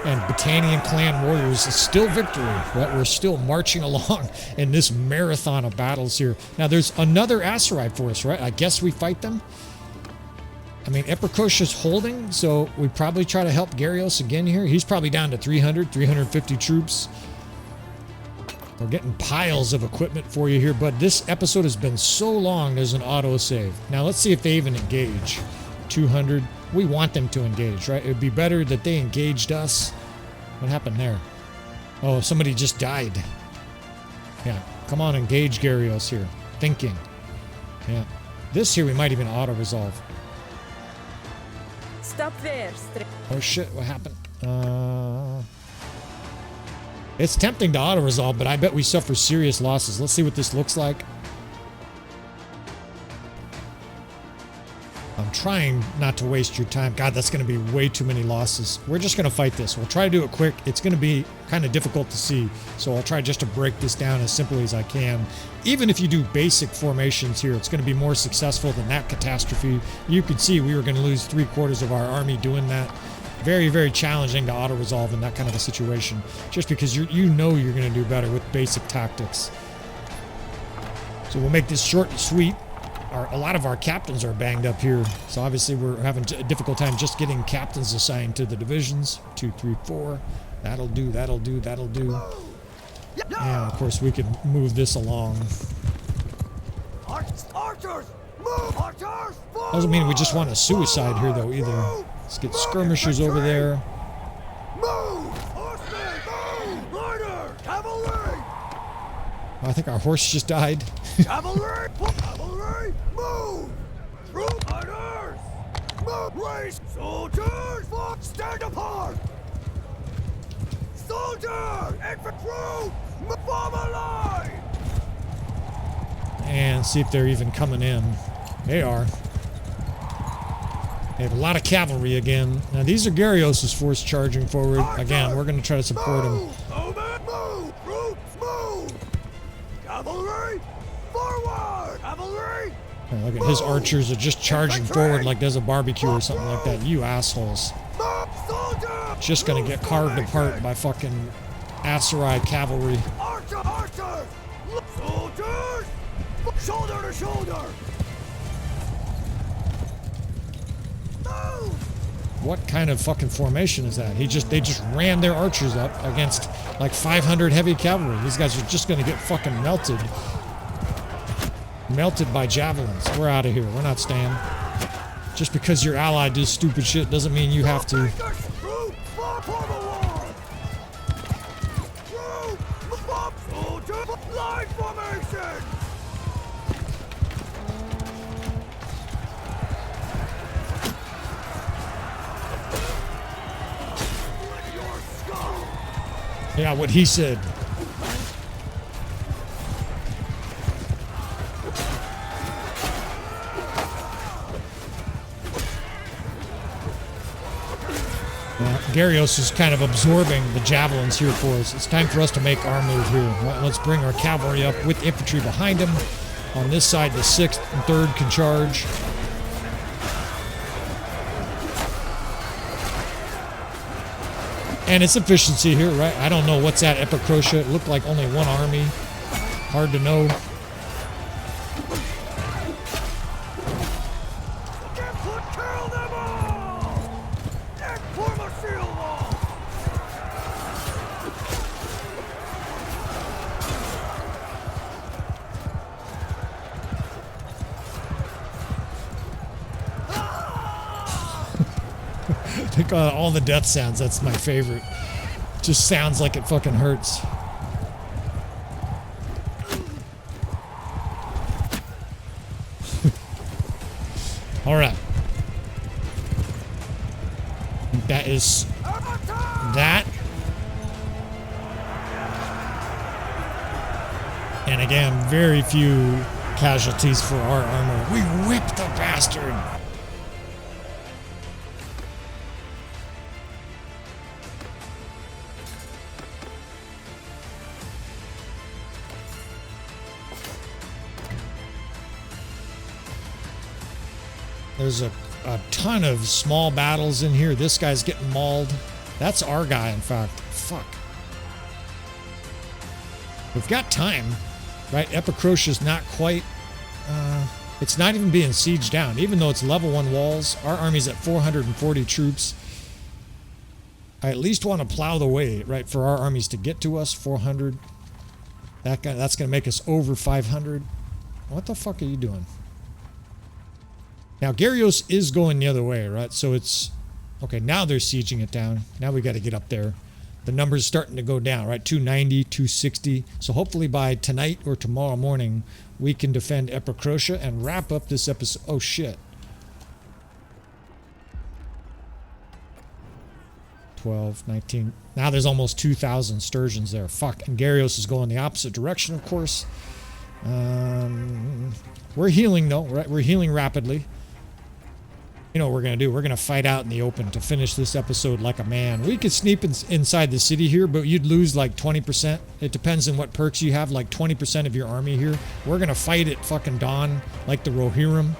and Battanian clan warriors, it's still victory, right? We're still marching along in this marathon of battles here. Now, there's another Asteroid force, right? I guess we fight them. I mean, Epicrotea's holding, so we probably try to help Garios again here. He's probably down to 350 troops. We're getting piles of equipment for you here, but this episode has been so long, there's an auto-save. Now, let's see if they even engage. 200. We want them to engage, right? It would be better that they engaged us. What happened there? Oh, somebody just died. Yeah, come on, engage Garios here. Thinking. Yeah. This here we might even auto-resolve. Stop there. Oh shit, what happened? It's tempting to auto-resolve, but I bet we suffer serious losses. Let's see what this looks like. I'm trying not to waste your time. God, that's going to be way too many losses. We're just going to fight this. We'll try to do it quick. It's going to be kind of difficult to see, so I'll try just to break this down as simply as I can. Even if you do basic formations here, it's going to be more successful than that catastrophe. You could see we were going to lose 3/4 of our army doing that. Very, very challenging to auto-resolve in that kind of a situation, just because you know you're going to do better with basic tactics. So we'll make this short and sweet. A lot of our captains are banged up here, so obviously we're having a difficult time just getting captains assigned to the divisions. 2, 3, 4. That'll do, that'll do, that'll do. Yeah, of course we could move this along. Archers! Move! Archers! Doesn't mean we just want a suicide here, though, either. Let's get skirmishers over there. Move! Horsemen! Move! Rider! Cavalry! I think our horse just died. Cavalry! Cavalry! Move! Troop riders! Move! Race! Soldiers! Stand apart! Soldier! Infantry! Form a line! And see if they're even coming in. They are. They have a lot of cavalry again. Now these are Garios' force charging forward. Again, we're going to try to support them. Move! Troops, move! Cavalry! Forward! Cavalry! Oh, look at his archers are just charging forward like there's a barbecue or something like that. You assholes. Just going to get carved apart by fucking Asserai cavalry. Archers! Soldiers! Shoulder to shoulder! What kind of fucking formation is that? They just ran their archers up against like 500 heavy cavalry. These guys are just gonna get fucking melted. Melted by javelins. We're out of here. We're not staying. Just because your ally does stupid shit doesn't mean you have to. Line formation! Yeah, what he said. Garios is kind of absorbing the javelins here for us. It's time for us to make our move here. Let's bring our cavalry up with infantry behind him. On this side, the 6th and 3rd can charge. And its efficiency here, right? I don't know what's at Epicrotea. It looked like only one army. Hard to know. I think all the death sounds, that's my favorite. Just sounds like it fucking hurts. All right. That is that. And again, very few casualties for our armor. We whipped the bastard. There's a ton of small battles in here. This guy's getting mauled. That's our guy, in fact. Fuck. We've got time, right? Epicrotea's not quite... it's not even being sieged down. Even though it's level 1 walls, our army's at 440 troops. I at least want to plow the way, right, for our armies to get to us. 400. That's going to make us over 500. What the fuck are you doing? Now, Garios is going the other way, right? So it's... Okay, now they're sieging it down. Now we got to get up there. The number's starting to go down, right? 290, 260. So hopefully by tonight or tomorrow morning, we can defend Epicrotea and wrap up this episode. Oh shit. 12, 19. Now there's almost 2,000 sturgeons there. Fuck. And Garios is going the opposite direction, of course. We're healing, though. We're healing rapidly. You know what we're going to do? We're going to fight out in the open to finish this episode like a man. We could sneak inside the city here, but you'd lose like 20%. It depends on what perks you have, like 20% of your army here. We're going to fight at fucking dawn like the Rohirrim,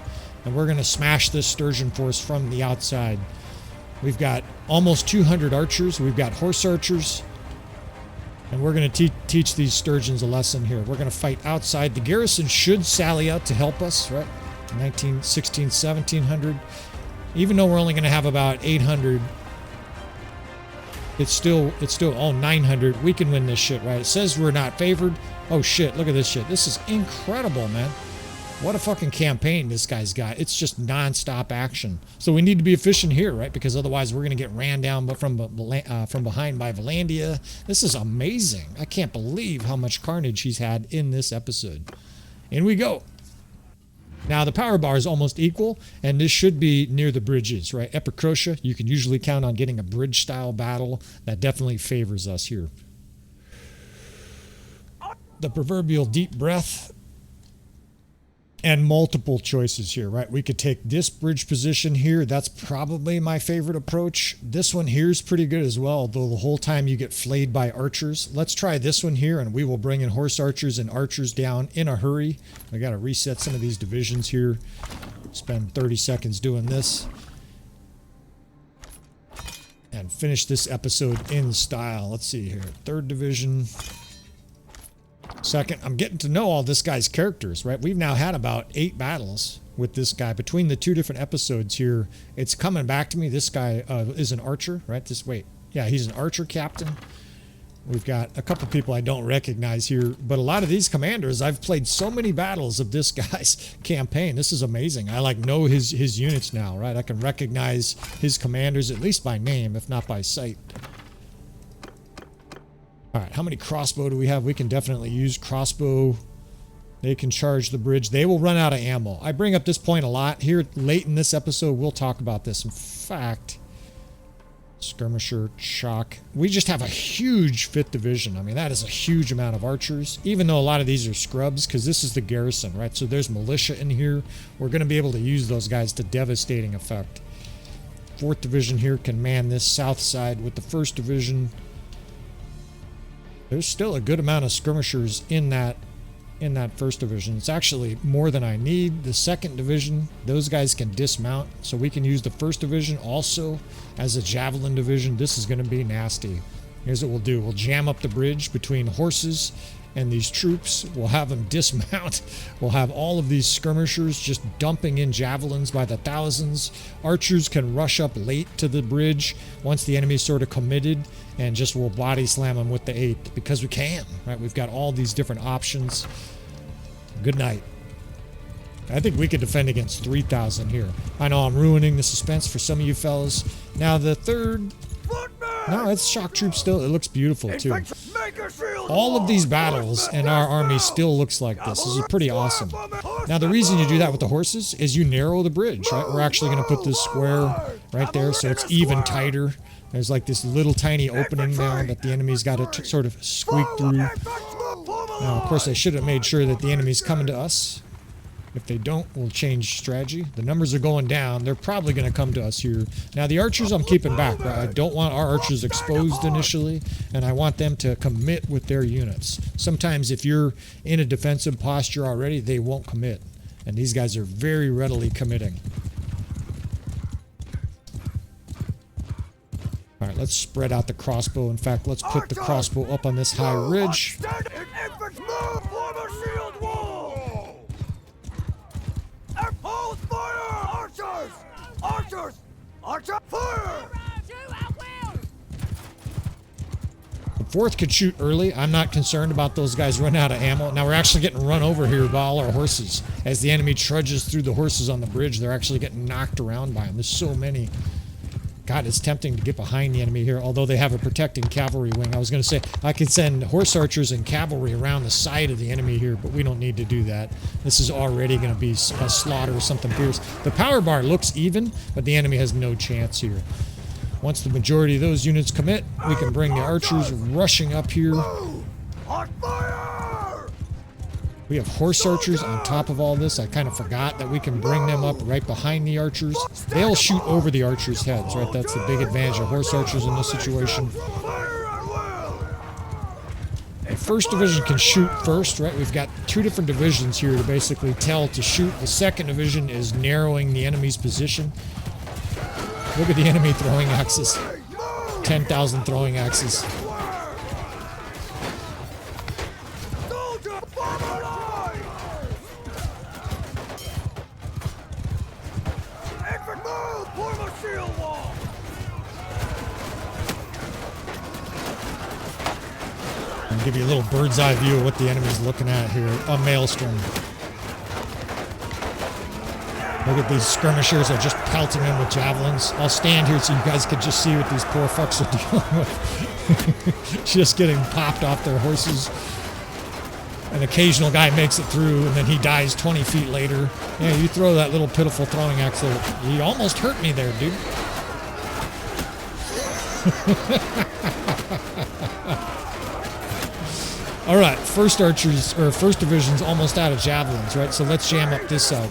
and we're going to smash this sturgeon force from the outside. We've got almost 200 archers. We've got horse archers. And we're going to teach these sturgeons a lesson here. We're going to fight outside. The garrison should sally out to help us, right? 16, 1700. Even though we're only going to have about 800, it's still, oh, 900. We can win this shit, right? It says we're not favored. Oh, shit. Look at this shit. This is incredible, man. What a fucking campaign this guy's got. It's just non-stop action. So we need to be efficient here, right? Because otherwise we're going to get ran down from behind by Valandia. This is amazing. I can't believe how much carnage he's had in this episode. In we go. Now the power bar is almost equal, and this should be near the bridges, right? Epicrotea, you can usually count on getting a bridge-style battle. That definitely favors us here. The proverbial deep breath. And multiple choices here, right? We could take this bridge position here. That's probably my favorite approach. This one here is pretty good as well, though the whole time you get flayed by archers. Let's try this one here, and we will bring in horse archers and archers down in a hurry. I got to reset some of these divisions here. Spend 30 seconds doing this. And finish this episode in style. Let's see here. 3rd division. Second, I'm getting to know all this guy's characters, right? We've now had about 8 battles with this guy. Between the 2 different episodes here, it's coming back to me. This guy is an archer, right? Yeah, he's an archer captain. We've got a couple people I don't recognize here, but a lot of these commanders, I've played so many battles of this guy's campaign. This is amazing. I like know his units now, right? I can recognize his commanders at least by name, if not by sight. All right, how many crossbow do we have? We can definitely use crossbow. They can charge the bridge. They will run out of ammo. I bring up this point a lot. Here late in this episode, we'll talk about this. In fact, skirmisher, shock. We just have a huge 5th division. I mean, that is a huge amount of archers, even though a lot of these are scrubs, because this is the garrison, right? So there's militia in here. We're going to be able to use those guys to devastating effect. 4th division here can man this south side with the 1st division. There's still a good amount of skirmishers in that 1st division. It's actually more than I need. The 2nd division, those guys can dismount, so we can use the 1st division also as a javelin division. This is going to be nasty. Here's what we'll do. We'll jam up the bridge between horses and these troops. We'll have them dismount. We'll have all of these skirmishers just dumping in javelins by the thousands. Archers can rush up late to the bridge once the enemy's sort of committed, and just will body slam them with the 8th because we can, right? We've got all these different options. Good night. I think we could defend against 3,000 here. I know I'm ruining the suspense for some of you fellas. Now the 3rd... No, it's shock troops still. It looks beautiful too. All of these battles and our army still looks like this. This is pretty awesome. Now the reason you do that with the horses is you narrow the bridge, right? We're actually going to put this square right there so it's even tighter. There's like this little tiny opening now that the enemy's got to sort of squeak through. Now, of course, I should have made sure that the enemy's coming to us. If they don't, we'll change strategy. The numbers are going down. They're probably going to come to us here. Now, the archers I'm keeping back. Right? I don't want our archers exposed initially, and I want them to commit with their units. Sometimes if you're in a defensive posture already, they won't commit. And these guys are very readily committing. All right, let's spread out the crossbow. In fact, let's put the crossbow up on this high ridge. Hold fire! Archers! Archers! Archer! Fire! The 4th could shoot early. I'm not concerned about those guys running out of ammo. Now we're actually getting run over here by all our horses. As the enemy trudges through the horses on the bridge, they're actually getting knocked around by them. There's so many. God, it's tempting to get behind the enemy here, although they have a protecting cavalry wing. I was going to say I could send horse archers and cavalry around the side of the enemy here, but we don't need to do that. This is already going to be a slaughter or something fierce. The power bar looks even, but the enemy has no chance here. Once the majority of those units commit, we can bring the archers rushing up here. On fire! We have horse archers on top of all this. I kind of forgot that we can bring them up right behind the archers. They'll shoot over the archers' heads, right? That's the big advantage of horse archers in this situation. The first division can shoot first, right? We've got two different divisions here to basically tell to shoot. The second division is narrowing the enemy's position. Look at the enemy throwing axes. 10,000 throwing axes. I'll give you a little bird's eye view of what the enemy's looking at here. A maelstrom. Look at these skirmishers are just pelting him with javelins. I'll stand here so you guys could just see what these poor fucks are dealing with. Just getting popped off their horses. An occasional guy makes it through and then he dies 20 feet later. Yeah, you throw that little pitiful throwing axe there. You almost hurt me there, dude. All right, first division's almost out of javelins, right? So let's jam up this side.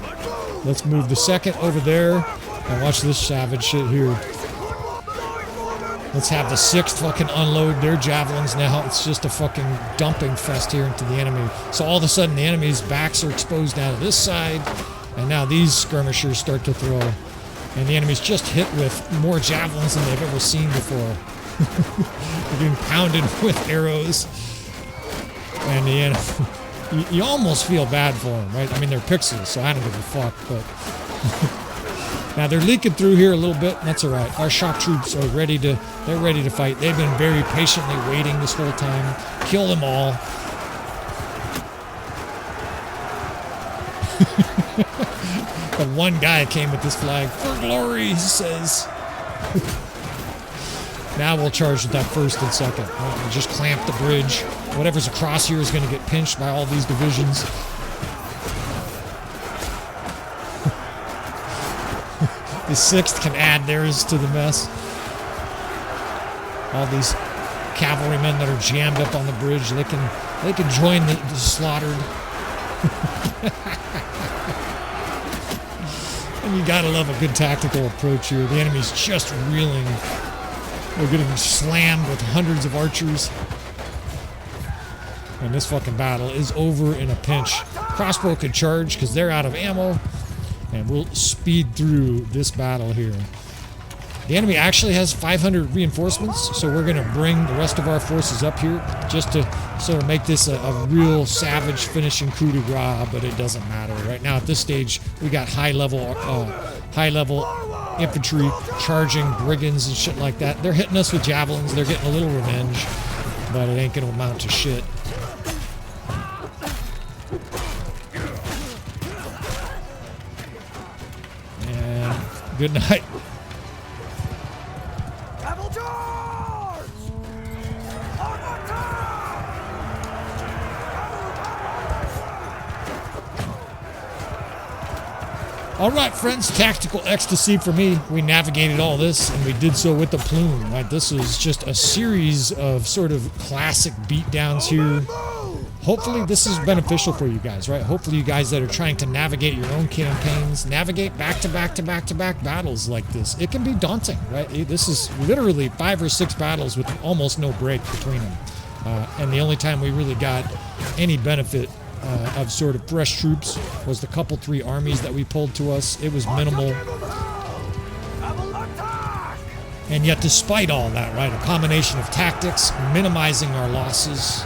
Let's move the second over there and watch this savage shit here. Let's have the sixth fucking unload their javelins now. It's just a fucking dumping fest here into the enemy. So all of a sudden the enemy's backs are exposed now to this side, and now these skirmishers start to throw. And the enemy's just hit with more javelins than they've ever seen before. They're being pounded with arrows. And the enemy, you almost feel bad for them, right? I mean, they're pixels, so I don't give a fuck, but... Now, they're leaking through here a little bit, and that's all right. Our shock troops are ready to fight. They've been very patiently waiting this whole time. Kill them all. The one guy came with this flag. For glory, he says. Now we'll charge with that first and second. We'll just clamp the bridge. Whatever's across here is going to get pinched by all these divisions. The sixth can add theirs to the mess. All these cavalrymen that are jammed up on the bridge, they can join the slaughtered. And you gotta love a good tactical approach here. The enemy's just reeling. We're getting slammed with hundreds of archers. And this fucking battle is over in a pinch. Crossbow could charge because they're out of ammo. And we'll speed through this battle here. The enemy actually has 500 reinforcements, so we're going to bring the rest of our forces up here just to sort of make this a real savage finishing coup de grace, but it doesn't matter. Right now at this stage, we got high-level infantry charging brigands and shit like that. They're hitting us with javelins. They're getting a little revenge, but it ain't going to amount to shit. And good night. All right, friends, tactical ecstasy for me. We navigated all this, and we did so with the plume. Right, this was just a series of sort of classic beatdowns here. Hopefully, this is beneficial for you guys, right? Hopefully, you guys that are trying to navigate your own campaigns, navigate back-to-back battles like this. It can be daunting, right? This is literally 5 or 6 battles with almost no break between them. And the only time we really got any benefit of sort of fresh troops was the couple 3 armies that we pulled to us. It was minimal. And yet, despite all that, right, a combination of tactics, minimizing our losses,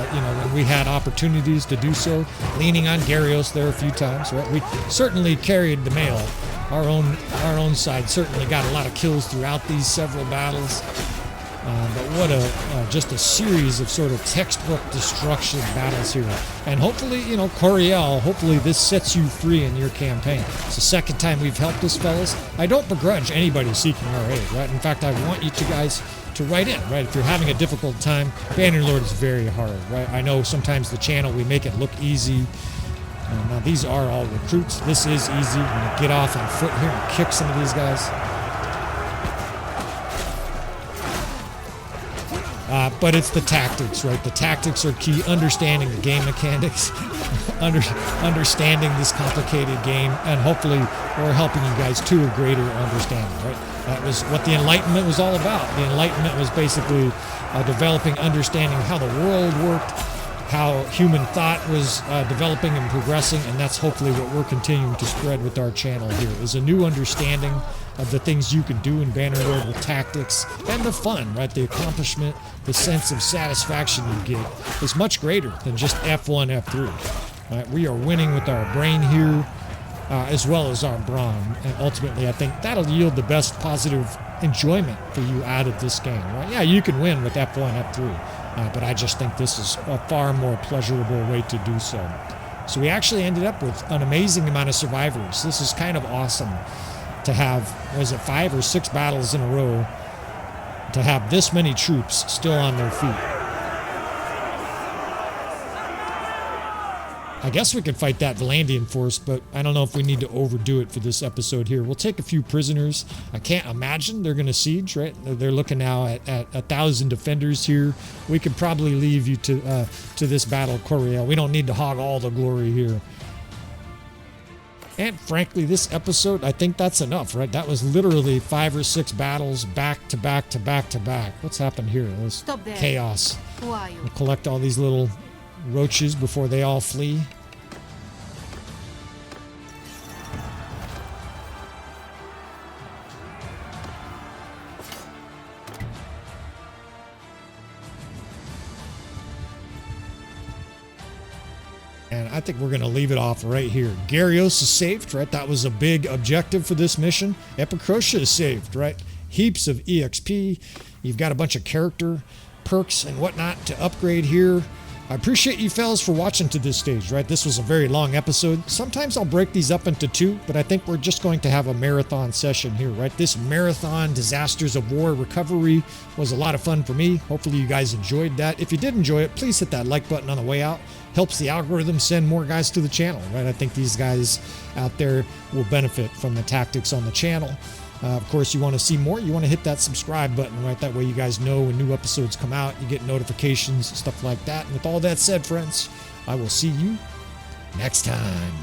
when we had opportunities to do so, leaning on Garios there a few times, right? We certainly carried the mail. Our own side certainly got a lot of kills throughout these several battles. But what just a series of sort of textbook destruction battles here. And hopefully, you know, Coriel, hopefully this sets you free in your campaign. It's the second time we've helped this, fellas. I don't begrudge anybody seeking our aid, right? In fact, I want you guys to write in, right? If you're having a difficult time, Bannerlord is very hard, right? I know sometimes the channel, we make it look easy. Now, these are all recruits. This is easy. I'm going to get off on foot here and kick some of these guys. But it's the tactics, right? The tactics are key. Understanding the game mechanics, understanding this complicated game, and hopefully we're helping you guys to a greater understanding, right? That was what the Enlightenment was all about. The Enlightenment was basically developing understanding how the world worked, how human thought was developing and progressing, and that's hopefully what we're continuing to spread with our channel here, is a new understanding of the things you can do in Bannerlord with tactics, and the fun, right? The accomplishment, the sense of satisfaction you get is much greater than just F1, F3. Right? We are winning with our brain here, as well as our brawn, and ultimately I think that'll yield the best positive enjoyment for you out of this game, right? Yeah, you can win with F1, F3, but I just think this is a far more pleasurable way to do so. So we actually ended up with an amazing amount of survivors. This is kind of awesome to have, was it 5 or 6 battles in a row, to have this many troops still on their feet. I guess we could fight that Valandian force, but I don't know if we need to overdo it for this episode here. We'll take a few prisoners. I can't imagine they're going to siege, right? They're looking now at 1,000 defenders here. We could probably leave you to this battle, Coriel. We don't need to hog all the glory here. And frankly, this episode, I think that's enough, right? That was literally 5 or 6 battles back to back to back to back. What's happened here? This chaos. Who are you? We'll collect all these little roaches before they all flee. And I think we're going to leave it off right here. Garios is saved, right? That was a big objective for this mission. Epicrotea is saved, right? Heaps of EXP. You've got a bunch of character perks and whatnot to upgrade here. I appreciate you fellas for watching to this stage, right? This was a very long episode. Sometimes I'll break these up into 2, but I think we're just going to have a marathon session here, right? This marathon Disasters of War recovery was a lot of fun for me. Hopefully you guys enjoyed that. If you did enjoy it, please hit that like button on the way out. Helps the algorithm send more guys to the channel, right? I think these guys out there will benefit from the tactics on the channel. Of course, you want to see more, you want to hit that subscribe button, right? That way you guys know when new episodes come out, you get notifications, stuff like that. And with all that said, friends, I will see you next time.